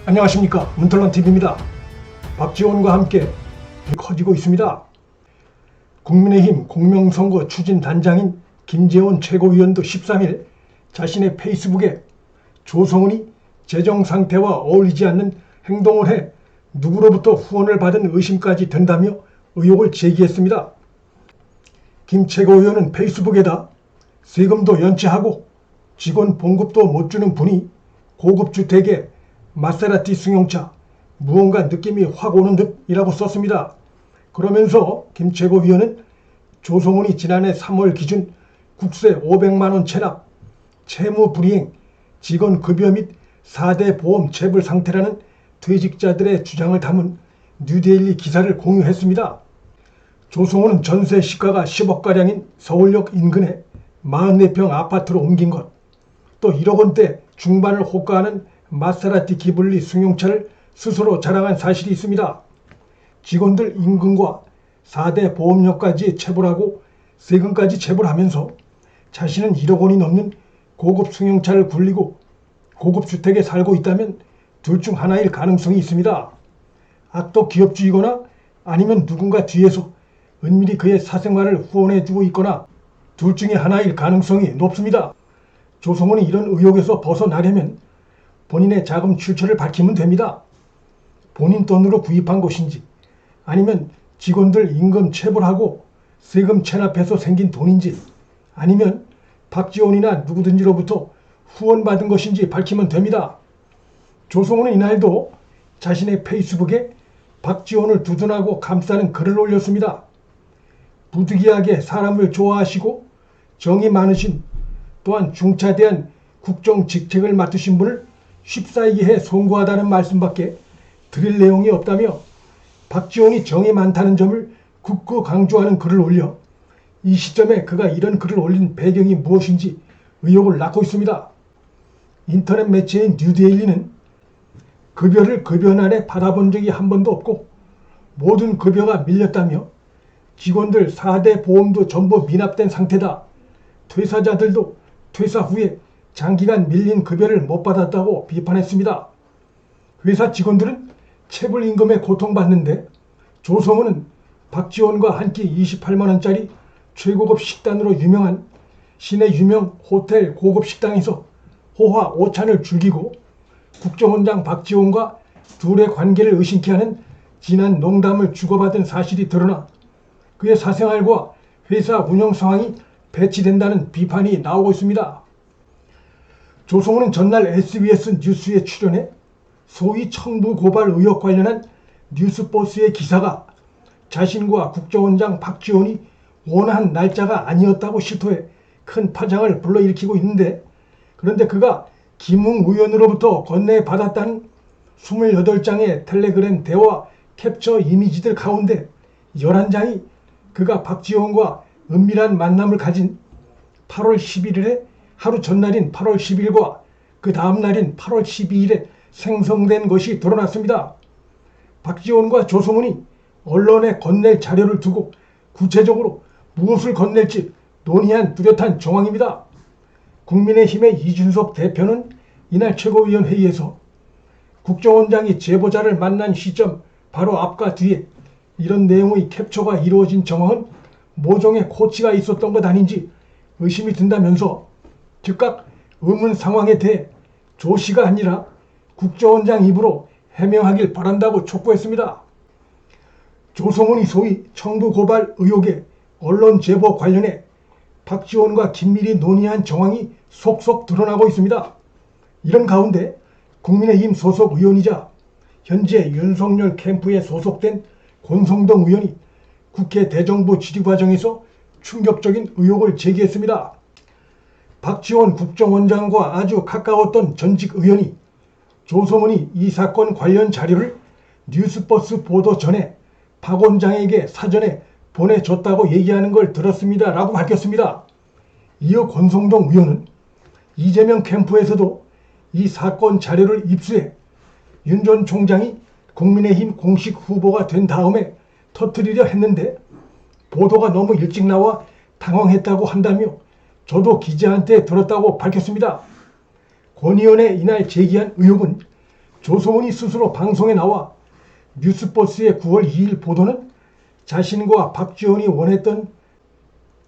안녕하십니까, 문털런TV입니다. 박지원과 함께 커지고 있습니다. 국민의힘 공명선거 추진단장인 김재원 최고위원도 13일 자신의 페이스북에 조성은이 재정상태와 어울리지 않는 행동을 해 누구로부터 후원을 받은 의심까지 든다며 의혹을 제기했습니다. 김 최고위원은 페이스북에다 세금도 연체하고 직원 봉급도 못 주는 분이 고급 주택에 마세라티 승용차, 무언가 느낌이 확 오는 듯이라고 썼습니다. 그러면서 김 최고위원은 조성은이 지난해 3월 기준 국세 500만원 체납, 채무 불이행, 직원 급여 및 4대 보험 체불 상태라는 퇴직자들의 주장을 담은 뉴데일리 기사를 공유했습니다. 조성은은 전세 시가가 10억가량인 서울역 인근에 44평 아파트로 옮긴 것, 또 1억 원대 중반을 호가하는 마세라티 기블리 승용차를 스스로 자랑한 사실이 있습니다. 직원들 임금과 4대 보험료까지 체불하고 세금까지 체불하면서 자신은 1억 원이 넘는 고급 승용차를 굴리고 고급 주택에 살고 있다면 둘 중 하나일 가능성이 있습니다. 악덕 기업주이거나 아니면 누군가 뒤에서 은밀히 그의 사생활을 후원해주고 있거나 둘 중에 하나일 가능성이 높습니다. 조성은이 이런 의혹에서 벗어나려면 본인의 자금 출처를 밝히면 됩니다. 본인 돈으로 구입한 것인지 아니면 직원들 임금 체불하고 세금 체납해서 생긴 돈인지 아니면 박지원이나 누구든지로부터 후원받은 것인지 밝히면 됩니다. 조성은은 이날도 자신의 페이스북에 박지원을 두둔하고 감싸는 글을 올렸습니다. 부득이하게 사람을 좋아하시고 정이 많으신, 또한 중차대한 국정 직책을 맡으신 분을 쉽사이게 해 송구하다는 말씀밖에 드릴 내용이 없다며 박지원이 정이 많다는 점을 굳고 강조하는 글을 올려 이 시점에 그가 이런 글을 올린 배경이 무엇인지 의혹을 낳고 있습니다. 인터넷 매체인 뉴데일리는 급여를 급여날에 받아본 적이 한 번도 없고 모든 급여가 밀렸다며 직원들 4대 보험도 전부 미납된 상태다. 퇴사자들도 퇴사 후에 장기간 밀린 급여를 못 받았다고 비판했습니다. 회사 직원들은 체불 임금에 고통받는데 조성은은 박지원과 한 끼 28만원짜리 최고급 식단으로 유명한 시내 유명 호텔 고급 식당에서 호화 오찬을 즐기고 국정원장 박지원과 둘의 관계를 의심케 하는 진한 농담을 주고받은 사실이 드러나 그의 사생활과 회사 운영 상황이 배치된다는 비판이 나오고 있습니다. 조성은은 전날 SBS 뉴스에 출연해 소위 청부 고발 의혹 관련한 뉴스버스의 기사가 자신과 국정원장 박지원이 원한 날짜가 아니었다고 실토해 큰 파장을 불러일으키고 있는데, 그런데 그가 김웅 의원으로부터 건네받았다는 28장의 텔레그램 대화 캡처 이미지들 가운데 11장이 그가 박지원과 은밀한 만남을 가진 8월 11일에 하루 전날인 8월 10일과 그 다음 날인 8월 12일에 생성된 것이 드러났습니다. 박지원과 조성은이 언론에 건넬 자료를 두고 구체적으로 무엇을 건넬지 논의한 뚜렷한 정황입니다. 국민의힘의 이준석 대표는 이날 최고위원 회의에서 국정원장이 제보자를 만난 시점 바로 앞과 뒤에 이런 내용의 캡처가 이루어진 정황은 모종의 코치가 있었던 것 아닌지 의심이 든다면서 즉각 의문 상황에 대해 조 씨가 아니라 국정원장 입으로 해명하길 바란다고 촉구했습니다. 조성은이 소위 청부 고발 의혹의 언론 제보 관련해 박지원과 긴밀히 논의한 정황이 속속 드러나고 있습니다. 이런 가운데 국민의힘 소속 의원이자 현재 윤석열 캠프에 소속된 권성동 의원이 국회 대정부 질의 과정에서 충격적인 의혹을 제기했습니다. 박지원 국정원장과 아주 가까웠던 전직 의원이 조성은이 이 사건 관련 자료를 뉴스버스 보도 전에 박 원장에게 사전에 보내줬다고 얘기하는 걸 들었습니다 라고 밝혔습니다. 이어 권성동 의원은 이재명 캠프에서도 이 사건 자료를 입수해 윤 전 총장이 국민의힘 공식 후보가 된 다음에 터뜨리려 했는데 보도가 너무 일찍 나와 당황했다고 한다며 저도 기자한테 들었다고 밝혔습니다. 권 의원의 이날 제기한 의혹은 조성은이 스스로 방송에 나와 뉴스버스의 9월 2일 보도는 자신과 박지원이 원했던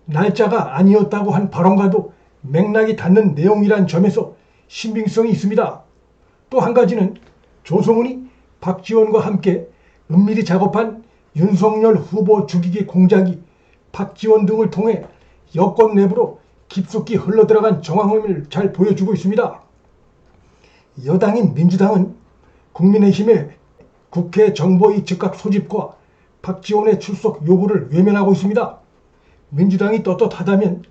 날짜가 아니었다고 한 발언과도 맥락이 닿는 내용이란 점에서 신빙성이 있습니다. 또 한 가지는 조성은이 박지원과 함께 은밀히 작업한 윤석열 후보 죽이기 공작이 박지원 등을 통해 여권 내부로 깊숙이 흘러들어간 정황을 잘 보여주고 있습니다. 여당인 민주당은 국민의힘의 국회 정보위 즉각 소집과 박지원의 출석 요구를 외면하고 있습니다. 민주당이 떳떳하다면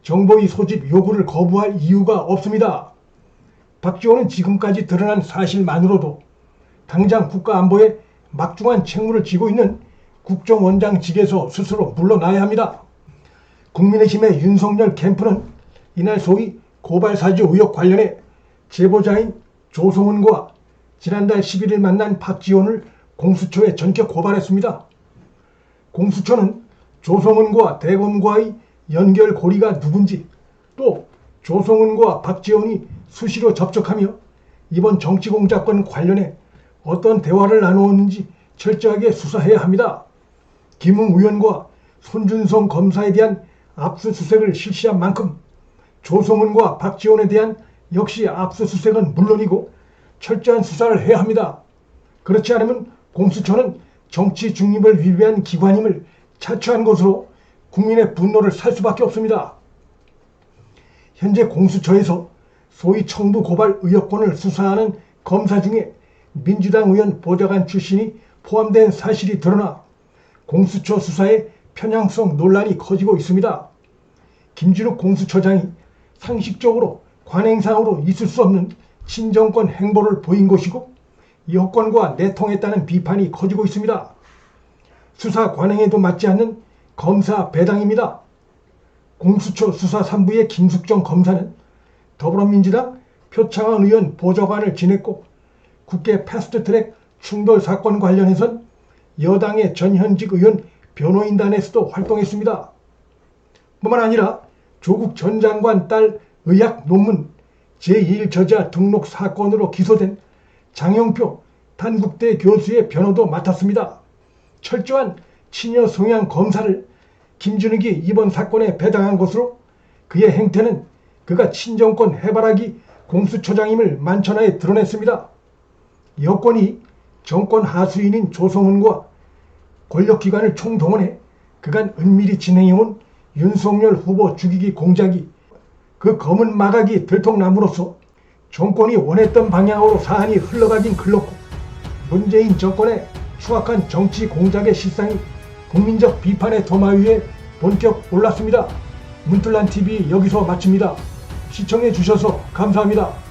정보위 소집 요구를 거부할 이유가 없습니다. 박지원은 지금까지 드러난 사실만으로도 당장 국가안보에 막중한 책무를 지고 있는 국정원장직에서 스스로 물러나야 합니다. 국민의힘의 윤석열 캠프는 이날 소위 고발사주 의혹 관련해 제보자인 조성은과 지난달 11일 만난 박지원을 공수처에 전격 고발했습니다. 공수처는 조성은과 대검과의 연결고리가 누군지, 또 조성은과 박지원이 수시로 접촉하며 이번 정치공작권 관련해 어떤 대화를 나누었는지 철저하게 수사해야 합니다. 김웅 의원과 손준성 검사에 대한 압수수색을 실시한 만큼 조성은과 박지원에 대한 역시 압수수색은 물론이고 철저한 수사를 해야 합니다. 그렇지 않으면 공수처는 정치 중립을 위배한 기관임을 자처한 것으로 국민의 분노를 살 수밖에 없습니다. 현재 공수처에서 소위 청부 고발 의혹권을 수사하는 검사 중에 민주당 의원 보좌관 출신이 포함된 사실이 드러나 공수처 수사의 편향성 논란이 커지고 있습니다. 김진욱 공수처장이 상식적으로 관행상으로 있을 수 없는 친정권 행보를 보인 것이고 여권과 내통했다는 비판이 커지고 있습니다. 수사 관행에도 맞지 않는 검사 배당입니다. 공수처 수사 3부의 김숙정 검사는 더불어민주당 표창원 의원 보좌관을 지냈고 국회 패스트트랙 충돌 사건 관련해선 여당의 전현직 의원 변호인단에서도 활동했습니다. 뿐만 아니라 조국 전 장관 딸 의학 논문 제1 저자 등록 사건으로 기소된 장영표 단국대 교수의 변호도 맡았습니다. 철저한 친여 성향 검사를 김준욱이 이번 사건에 배당한 것으로 그의 행태는 그가 친정권 해바라기 공수처장임을 만천하에 드러냈습니다. 여권이 정권 하수인인 조성은과 권력기관을 총동원해 그간 은밀히 진행해온 윤석열 후보 죽이기 공작이 그 검은 마각이 들통남으로써 정권이 원했던 방향으로 사안이 흘러가긴 흘렀고 문재인 정권의 추악한 정치 공작의 실상이 국민적 비판의 도마 위에 본격 올랐습니다. 문틀란TV 여기서 마칩니다. 시청해 주셔서 감사합니다.